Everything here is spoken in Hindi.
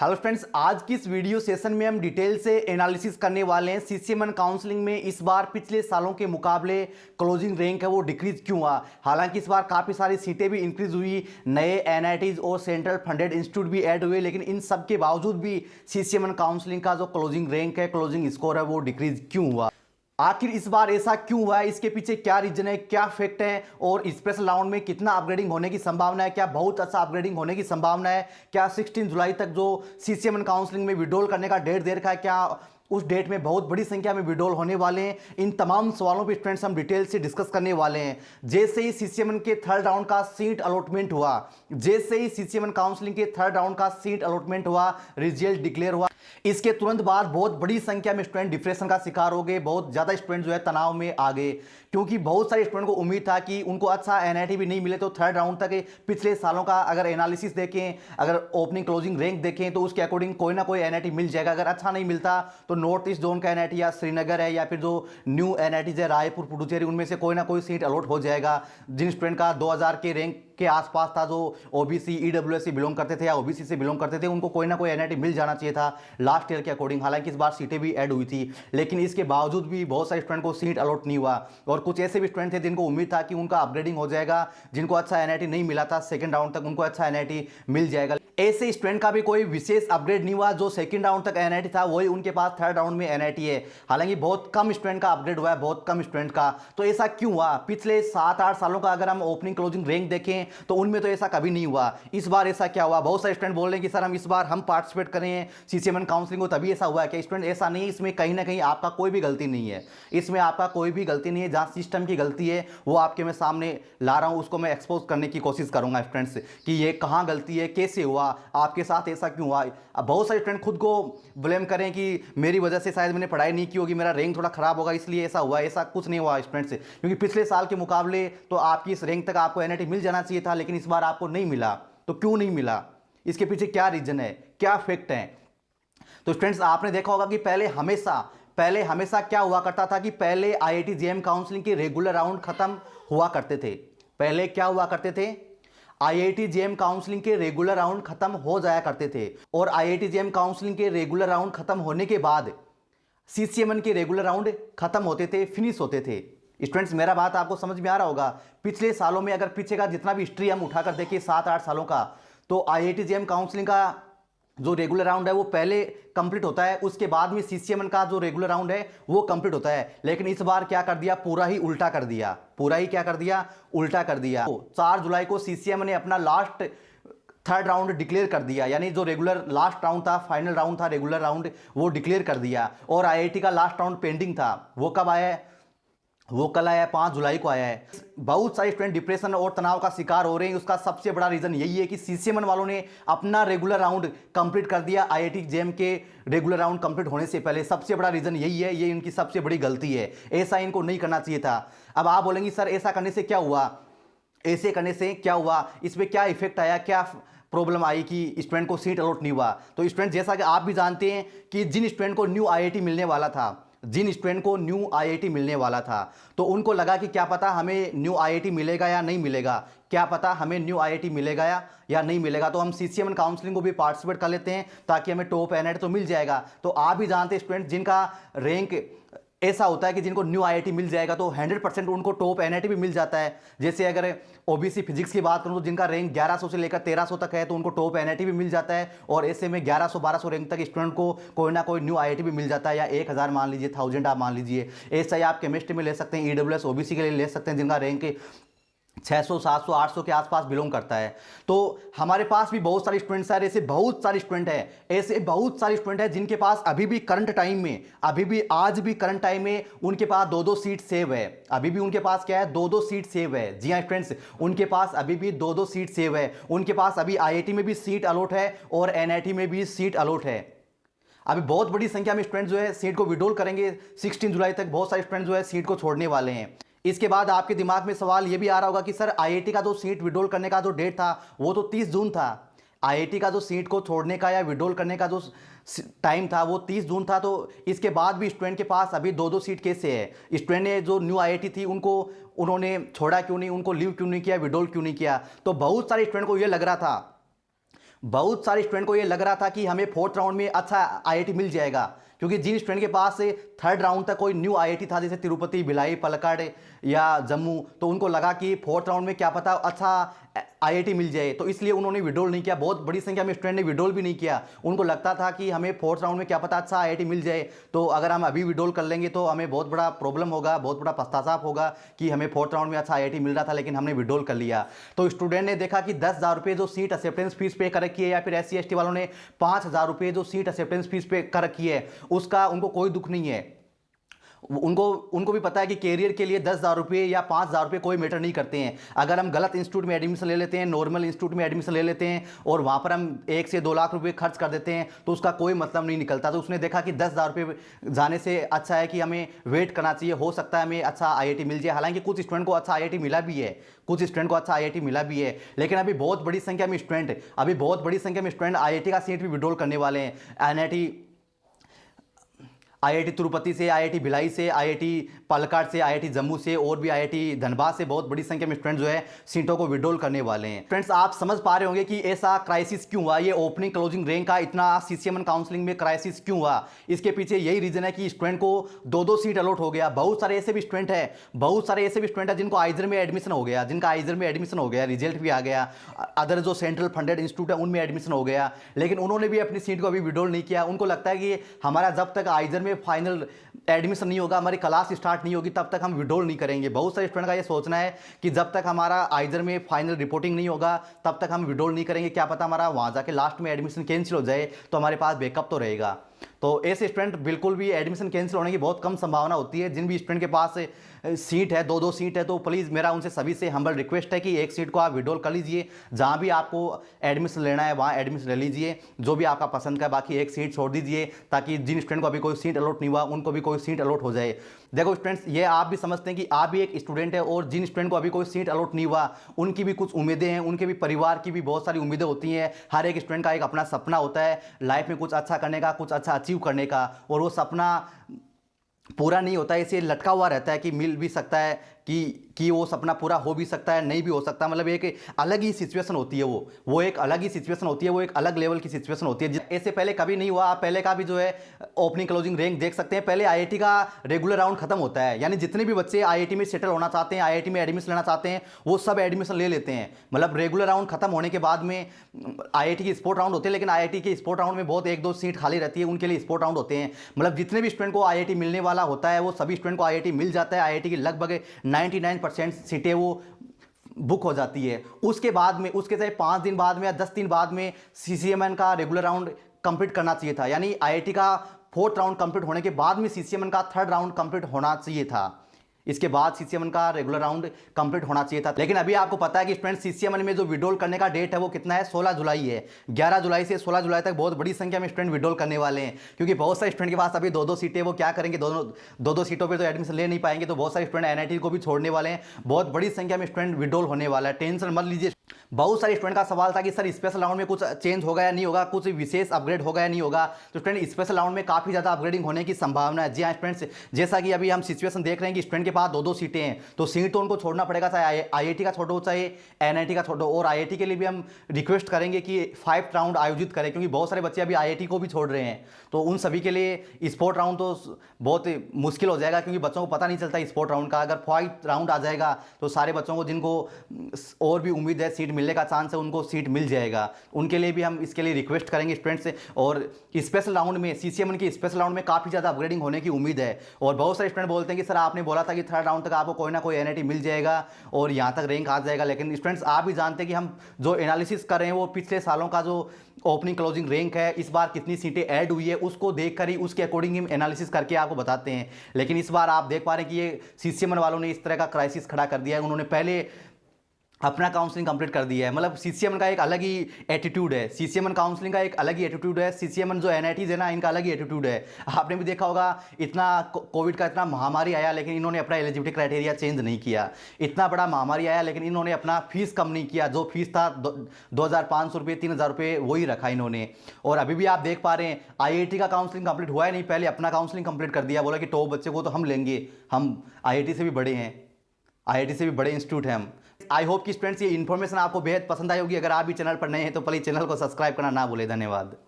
हेलो फ्रेंड्स, आज की इस वीडियो सेशन में हम डिटेल से एनालिसिस करने वाले हैं सीसीएमएन काउंसलिंग में इस बार पिछले सालों के मुकाबले क्लोजिंग रैंक है वो डिक्रीज क्यों हुआ। हालांकि इस बार काफ़ी सारी सीटें भी इंक्रीज हुई, नए एनआईटीज और सेंट्रल फंडेड इंस्टीट्यूट भी ऐड हुए, लेकिन इन सब के बावजूद भी सीसीएमएन काउंसलिंग का जो क्लोजिंग रैंक है, क्लोजिंग स्कोर है वो डिक्रीज क्यों हुआ। आखिर इस बार ऐसा क्यों हुआ है, इसके पीछे क्या रीजन है, क्या फैक्ट है और स्पेशल राउंड में कितना अपग्रेडिंग होने की संभावना है, क्या बहुत अच्छा अपग्रेडिंग होने की संभावना है, क्या 16 जुलाई तक जो सीसीएमएन काउंसलिंग में विड्रॉल करने का डेट दे रखा है, क्या उस डेट में बहुत बड़ी संख्या में विड्रॉल होने वाले हैं। इन तमाम सवालों पर स्टूडेंट्स हम डिटेल से डिस्कस करने वाले हैं। जैसे ही सीसीएमएन के थर्ड राउंड का सीट अलॉटमेंट हुआ, जैसे ही सीसीएमएन काउंसलिंग के थर्ड राउंड का सीट अलॉटमेंट हुआ, रिजल्ट डिक्लेयर हुआ, इसके तुरंत बाद बहुत बड़ी संख्या में स्टूडेंट डिप्रेशन का शिकार हो गए। बहुत ज़्यादा स्टूडेंट जो है तनाव में आ गए, क्योंकि बहुत सारे स्टूडेंट को उम्मीद था कि उनको अच्छा एनआईटी भी नहीं मिले तो थर्ड राउंड तक पिछले सालों का अगर एनालिसिस देखें, अगर ओपनिंग क्लोजिंग रैंक देखें तो उसके अकॉर्डिंग कोई ना कोई एनआईटी मिल जाएगा। अगर अच्छा नहीं मिलता तो नॉर्थ ईस्ट जोन का एनआईटी या श्रीनगर है या फिर जो न्यू एनआईटी है रायपुर पुडुचेरी, उनमें से कोई ना कोई सीट अलॉट हो जाएगा। जिन स्टूडेंट का 2000 के रैंक के आसपास था, जो ओबीसी ईडब्ल्यूएस से बिलोंग करते थे या ओबीसी से बिलोंग करते थे, उनको कोई ना कोई एनआईटी मिल जाना चाहिए था लास्ट ईयर के अकॉर्डिंग। हालांकि इस बार सीटें भी ऐड हुई थी, लेकिन इसके बावजूद भी बहुत सारे स्टूडेंट को सीट अलॉट नहीं हुआ। और कुछ ऐसे भी स्टूडेंट थे जिनको उम्मीद था कि उनका अपग्रेडिंग हो जाएगा, जिनको अच्छा एनआईटी नहीं मिला था सेकंड राउंड तक उनको अच्छा एनआईटी मिल जाएगा। ऐसे स्टूडेंट का भी कोई विशेष अपग्रेड नहीं हुआ। जो सेकंड राउंड तक एनआईटी था वही उनके पास थर्ड राउंड में एनआईटी है। हालांकि बहुत कम स्टूडेंट का अपग्रेड हुआ है, बहुत कम स्टूडेंट का। तो ऐसा क्यों हुआ? पिछले 7-8 सालों का अगर हम ओपनिंग क्लोजिंग रैंक देखें तो उनमें तो ऐसा कभी नहीं हुआ। इस बार ऐसा क्या हुआ? बहुत सारे स्टूडेंट बोल रहे हैं कि सर हम इस बार हम पार्टिसिपेट करें सीसीएमएन काउंसलिंग को तभी ऐसा हुआ है। क्या स्टूडेंट ऐसा नहीं है, इसमें कहीं ना कहीं आपका कोई भी गलती नहीं है। इसमें आपका कोई भी गलती नहीं है। जहां सिस्टम की गलती है वो आपके मैं सामने ला रहा हूं, उसको मैं एक्सपोज करने की कोशिश करूंगा स्टूडेंट्स कि ये कहां गलती है, कैसे हुआ, आपके साथ ऐसा क्यों हुआ। अब बहुत सारे स्टूडेंट खुद को ब्लेम करें कि मेरी वजह से शायद मैंने पढ़ाई नहीं की होगी, मेरा रैंक थोड़ा खराब होगा इसलिए ऐसा हुआ। ऐसा कुछ नहीं हुआ स्टूडेंट्स, क्योंकि पिछले साल के मुकाबले तो आपकी इस रैंक तक आपको एनआईटी मिल जाना चाहिए था, लेकिन इस बार आपको नहीं मिला। तो क्यों नहीं मिला, इसके पीछे क्या रीजन है, क्या फैक्ट है? तो स्टूडेंट्स आपने देखा होगा कि पहले हमेशा क्या हुआ करता था कि पहले आईआईटी जेईई काउंसलिंग के रेगुलर राउंड खत्म हुआ करते थे। पहले क्या हुआ करते थे? आईआईटी जेईई काउंसलिंग के रेगुलर राउंड खत्म हो जाया करते थे, और आईआईटी जेईई काउंसलिंग के रेगुलर राउंड खत्म होने के बाद सीसीएमएन के रेगुलर राउंड खत्म होते थे, फिनिश होते थे। स्टूडेंट्स मेरा बात आपको समझ में आ रहा होगा। पिछले सालों में अगर पीछे का जितना भी हिस्ट्री हम उठाकर देखिए 7-8 सालों का, तो आईआईटी जेईई काउंसलिंग का जो रेगुलर राउंड है वो पहले कंप्लीट होता है, उसके बाद में सीसीएमएन का जो रेगुलर राउंड है वो कंप्लीट होता है। लेकिन इस बार क्या कर दिया? पूरा ही उल्टा कर दिया। पूरा ही क्या कर दिया? उल्टा कर दिया। तो 4 जुलाई को सीसीएमएन ने अपना लास्ट थर्ड राउंड डिक्लेयर कर दिया, यानी जो रेगुलर लास्ट राउंड था, फाइनल राउंड था रेगुलर राउंड, वो डिक्लेयर कर दिया। और आईआईटी का लास्ट राउंड पेंडिंग था, वो कब आया है? वो कल आया है, 5 जुलाई को आया है। बहुत सारे स्टूडेंट डिप्रेशन और तनाव का शिकार हो रहे हैं। उसका सबसे बड़ा रीजन यही है कि सीसीएमएन वालों ने अपना रेगुलर राउंड कंप्लीट कर दिया आईआईटी जेईई के रेगुलर राउंड कंप्लीट होने से पहले। सबसे बड़ा रीजन यही है, ये इनकी सबसे बड़ी गलती है। ऐसा इनको नहीं करना चाहिए था। अब आप बोलेंगे सर ऐसा करने से क्या हुआ, ऐसे करने से क्या हुआ, इसमें क्या इफेक्ट आया, क्या प्रॉब्लम आई कि स्टूडेंट को सीट अलॉट नहीं हुआ? तो स्टूडेंट जैसा कि आप भी जानते हैं कि जिन स्टूडेंट को न्यू आईआईटी मिलने वाला था, जिन स्टूडेंट को न्यू आईआईटी मिलने वाला था, तो उनको लगा कि क्या पता हमें न्यू आईआईटी मिलेगा या नहीं मिलेगा, क्या पता हमें न्यू आईआईटी मिलेगा या नहीं मिलेगा, तो हम सीसीएमएन काउंसलिंग को भी पार्टिसिपेट कर लेते हैं ताकि हमें टॉप एनआईटी तो मिल जाएगा। तो आप भी जानते हैं स्टूडेंट जिनका रैंक ऐसा होता है कि जिनको न्यू आईआईटी मिल जाएगा तो 100% उनको टॉप एनआईटी भी मिल जाता है। जैसे अगर ओबीसी फिजिक्स की बात करूं तो जिनका रैंक 1100 से लेकर 1300 तक है तो उनको टॉप एनआईटी भी मिल जाता है, और ऐसे में 1100-1200 रैंक तक स्टूडेंट को कोई ना कोई न्यू आईआईटी भी मिल जाता है, या 1000 मान लीजिए, 1000 आप मान लीजिए। ऐसा ही आप केमिस्ट्री में ले सकते हैं, ईडब्ल्यूएस ओबीसी के लिए ले सकते हैं जिनका रैंक 600, 700, 800 के आसपास बिलोंग करता है। तो हमारे पास भी बहुत सारे स्टूडेंट्स हैं, ऐसे बहुत सारे स्टूडेंट हैं, ऐसे बहुत सारे स्टूडेंट हैं जिनके पास अभी भी करंट टाइम में, अभी भी आज भी करंट टाइम में उनके पास 2-2 सीट सेव है। अभी भी उनके पास क्या है? 2-2 सीट सेव है। जी हाँ स्टूडेंट्स, उनके पास अभी भी 2-2 सीट सेव है। उनके पास अभी आईआईटी में भी सीट अलॉट है और एनआईटी में भी सीट अलॉट है। अभी बहुत बड़ी संख्या में स्टूडेंट जो है सीट को विड्रॉल करेंगे 16 जुलाई तक। बहुत सारे स्टूडेंट जो है सीट को छोड़ने वाले हैं। इसके बाद आपके दिमाग में सवाल ये भी आ रहा होगा कि सर आईआईटी का जो सीट विड्रॉल करने का जो डेट था वो तो 30 जून था। आईआईटी का जो सीट को छोड़ने का या विड्रॉल करने का जो टाइम था वो 30 जून था। तो इसके बाद भी स्टूडेंट के पास अभी 2-2 सीट कैसे है? स्टूडेंट ने जो न्यू आईआईटी थी उनको उन्होंने छोड़ा क्यों नहीं, उनको लीव क्यों नहीं किया, विड्रॉल क्यों नहीं किया? तो बहुत सारे स्टूडेंट को ये लग रहा था बहुत सारे स्टूडेंट को ये लग रहा था कि हमें फोर्थ राउंड में अच्छा आईआईटी मिल जाएगा, क्योंकि जिन स्टूडेंट के पास से थर्ड राउंड तक कोई न्यू आईआईटी था, जैसे तिरुपति, भिलाई, पलक्कड़ या जम्मू, तो उनको लगा कि फोर्थ राउंड में क्या पता अच्छा आईआईटी मिल जाए, तो इसलिए उन्होंने विड्रॉल नहीं किया। बहुत बड़ी संख्या में स्टूडेंट ने विड्रॉल भी नहीं किया। उनको लगता था कि हमें फोर्थ राउंड में क्या पता अच्छा आईआईटी मिल जाए, तो अगर हम अभी विड्रॉल कर लेंगे तो हमें बहुत बड़ा प्रॉब्लम होगा, बहुत बड़ा पश्चाताप होगा कि हमें फोर्थ राउंड में अच्छा आईआईटी मिल रहा था लेकिन हमने विड्रॉल कर लिया। तो स्टूडेंट ने देखा कि 10,000 रुपये जो सीट एक्सेप्टेंस फीस पे कर रखी है, या फिर SC/ST वालों ने 5,000 रुपये जो सीट एक्सेप्टेंस फीस पे कर रखी है, उसका उनको कोई दुख नहीं है। उनको भी पता है कि कैरियर के लिए 10,000 रुपये या 5,000 रुपये कोई मैटर नहीं करते हैं। अगर हम गलत इंस्टीट्यूट में एडमिशन ले लेते हैं, नॉर्मल इंस्टीट्यूट में एडमिशन ले लेते हैं और वहाँ पर हम 1 से 2 लाख रुपये खर्च कर देते हैं, तो उसका कोई मतलब नहीं निकलता। तो उसने देखा कि 10,000 रुपये जाने से अच्छा है कि हमें वेट करना चाहिए, हो सकता है हमें अच्छा आईआईटी मिल जाए। हालांकि कुछ स्टूडेंट को अच्छा आईआईटी मिला भी है, कुछ स्टूडेंट को अच्छा आईआईटी मिला भी है, लेकिन अभी बहुत बड़ी संख्या में स्टूडेंट आईआईटी का सीट भी विड्रॉल करने वाले हैं। आईआईटी तिरुपति से, आईआईटी भिलाई से, आईआईटी पलक्कड़ से, आईआईटी जम्मू से और भी आईआईटी धनबाद से बहुत बड़ी संख्या में स्टूडेंट जो है सीटों को विड्रॉल करने वाले हैं। फ्रेंड्स, आप समझ पा रहे होंगे कि ऐसा क्राइसिस क्यों हुआ, ये ओपनिंग क्लोजिंग रैंक का इतना CCMN काउंसलिंग में क्राइसिस क्यों हुआ। इसके पीछे यही रीजन है कि स्टूडेंट को 2-2 सीट अलॉट हो गया। बहुत सारे ऐसे भी स्टूडेंट है जिनको आइजर में एडमिशन हो गया, रिजल्ट भी आ गया, अदर जो सेंट्रल फंडेड इंस्टीट्यूट है उनमें एडमिशन हो गया, लेकिन उन्होंने भी अपनी सीट को अभी विड्रॉल नहीं किया। उनको लगता है कि हमारा जब तक आइजर में फाइनल एडमिशन नहीं होगा, हमारी क्लास स्टार्ट नहीं होगी, तब तक हम विड्रॉल नहीं करेंगे। बहुत सारे स्टूडेंट का ये सोचना है कि जब तक हमारा आइजर में फाइनल रिपोर्टिंग नहीं होगा तब तक हम विड्रॉल नहीं करेंगे, क्या पता हमारा वहाँ जाके लास्ट में एडमिशन कैंसिल हो जाए तो हमारे पास बैकअप तो रहेगा। तो ऐसे स्टूडेंट बिल्कुल भी एडमिशन कैंसिल होने की बहुत कम संभावना होती है। जिन भी स्टूडेंट के पास सीट है, 2-2 सीट है, तो प्लीज़ मेरा उनसे सभी से हम्बल रिक्वेस्ट है कि एक सीट को आप विड्रॉल कर लीजिए। जहाँ भी आपको एडमिशन लेना है वहाँ एडमिशन ले लीजिए, जो भी आपका पसंद का, बाकी एक सीट छोड़ दीजिए ताकि जिन स्टूडेंट को अभी कोई सीट अलॉट नहीं हुआ उनको भी कोई सीट अलॉट हो जाए। देखो स्टूडेंट्स, ये आप भी समझते हैं कि आप भी एक स्टूडेंट है और जिन स्टूडेंट को अभी कोई सीट अलॉट नहीं हुआ उनकी भी कुछ उम्मीदें हैं, उनके भी परिवार की भी बहुत सारी उम्मीदें होती हैं। हर एक स्टूडेंट का एक अपना सपना होता है लाइफ में कुछ अच्छा करने का, कुछ अच्छा अचीव करने का, और वो सपना पूरा नहीं होता है, इसे लटका हुआ रहता है कि मिल भी सकता है कि वो सपना पूरा हो भी सकता है, नहीं भी हो सकता। मतलब एक अलग ही सिचुएशन होती है, वो एक अलग ही सिचुएशन होती है, वो एक अलग लेवल की सिचुएशन होती है। ऐसे पहले कभी नहीं हुआ। आप पहले का भी जो है ओपनिंग क्लोजिंग रैंक देख सकते हैं। पहले आईआईटी का रेगुलर राउंड खत्म होता है, यानी जितने भी बच्चे आईआईटी में सेटल होना चाहते हैं, आईआईटी में एडमिशन लेना चाहते हैं, वो सब एडमिशन ले लेते हैं। मतलब रेगुलर राउंड खत्म होने के बाद में आईआईटी की स्पोर्ट राउंड होते हैं, लेकिन आईआईटी के स्पोर्ट राउंड में बहुत 1-2 सीट खाली रहती है, उनके लिए स्पोर्ट राउंड होते हैं। मतलब जितने भी स्टूडेंट को आईआईटी मिलने वाला होता है वो सभी स्टूडेंट को आईआईटी मिल जाता है। आईआईटी की लगभग 99% सीटें वो बुक हो जाती है। उसके बाद में, उसके चाहे 5 दिन बाद में या 10 दिन बाद में CCMN का रेगुलर राउंड कंप्लीट करना चाहिए था, यानी आईआईटी का 4th राउंड कंप्लीट होने के बाद में CCMN का 3rd राउंड कंप्लीट होना चाहिए था। इसके बाद CCMN का रेगुलर राउंड कंप्लीट होना चाहिए था। लेकिन अभी आपको पता है कि स्टूडेंट CCMN में जो विड्रॉल करने का डेट है वो कितना है, 16 जुलाई है। 11 जुलाई से 16 जुलाई तक बहुत बड़ी संख्या में स्टूडेंट विड्रॉल करने वाले हैं, क्योंकि बहुत सारे स्टूडेंट के पास अभी 2-2 सीटें, वो क्या करेंगे, दो सीटों पर तो एडमिशन ले नहीं पाएंगे। तो बहुत सारे स्टूडेंट NIT को भी छोड़ने वाले हैं, बहुत बड़ी संख्या में स्टूडेंट विड्रॉल होने वाला है, टेंशन मत लीजिए। बहुत सारे स्टूडेंट का सवाल था कि सर स्पेशल राउंड में कुछ चेंज होगा या नहीं होगा, कुछ विशेष अपग्रेड होगा या नहीं होगा। तो स्टूडेंट स्पेशल राउंड में काफ़ी ज़्यादा अपग्रेडिंग होने की संभावना है। जी हाँ स्टूडेंट्स, जैसा कि अभी हम सिचुएशन देख रहे हैं कि स्टूडेंट के पास 2-2 सीटें हैं, तो सीट तो उनको छोड़ना पड़ेगा, चाहे आईआईटी का छोड़ो चाहे NIT का छोड़ो। और आईआईटी के लिए भी हम रिक्वेस्ट करेंगे कि 5th राउंड आयोजित करें, क्योंकि बहुत सारे बच्चे अभी आईआईटी को भी छोड़ रहे हैं। तो उन सभी के लिए स्पोर्ट राउंड तो बहुत मुश्किल हो जाएगा, क्योंकि बच्चों को पता नहीं चलता स्पोर्ट राउंड का। अगर 5th राउंड आ जाएगा तो सारे बच्चों को जिनको और भी उम्मीद है सीट मिलने का चांस है, उनको सीट मिल जाएगा। उनके लिए भी हम इसके लिए रिक्वेस्ट करेंगे स्टूडेंट्स से। और स्पेशल राउंड में, CCMN के स्पेशल राउंड में काफ़ी ज़्यादा अपग्रेडिंग होने की उम्मीद है। और बहुत सारे स्टूडेंट बोलते हैं कि सर आपने बोला था कि 3rd राउंड तक आपको कोई ना कोई NIT मिल जाएगा और यहाँ तक रैंक आ जाएगा। लेकिन स्टूडेंट्स आप भी जानते हैं कि हम जो एनालिसिस कर रहे हैं वो पिछले सालों का जो ओपनिंग क्लोजिंग रैंक है, इस बार कितनी सीटें ऐड हुई है उसको देखकर ही उसके अकॉर्डिंग हम एनालिसिस करके आपको बताते हैं। लेकिन इस बार आप देख पा रहे हैं कि ये CCMN वालों ने इस तरह का क्राइसिस खड़ा कर दिया है। उन्होंने पहले अपना काउंसलिंग कंप्लीट कर दिया है। मतलब CCMN का एक अलग ही एटीट्यूड है, CCMN काउंसलिंग का एक अलग ही एटीट्यूड है। CCMN जो NITs है ना, इनका अलग ही एटीट्यूड है। आपने भी देखा होगा, इतना कोविड का इतना महामारी आया लेकिन इन्होंने अपना एलिजिबिलिटी क्राइटेरिया चेंज नहीं किया। इतना बड़ा महामारी आया लेकिन इन्होंने अपना फीस कम नहीं किया। जो फीस था 2,500 रुपये, 3,000 रुपये, वही रखा इन्होंने। और अभी भी आप देख पा रहे हैं IIT का काउंसलिंग कंप्लीट हुआ है नहीं, पहले अपना काउंसलिंग कंप्लीट कर दिया। बोला कि टॉप बच्चे को तो हम लेंगे, हम IIT से भी बड़े हैं, IIT से भी बड़े इंस्टीट्यूट हैं हम। आई होप कि स्टूडेंट्स ये इन्फॉर्मेशन आपको बेहद पसंद आई होगी। अगर आप भी चैनल पर नए हैं तो प्लीज़ चैनल को सब्सक्राइब करना ना भूलें। धन्यवाद।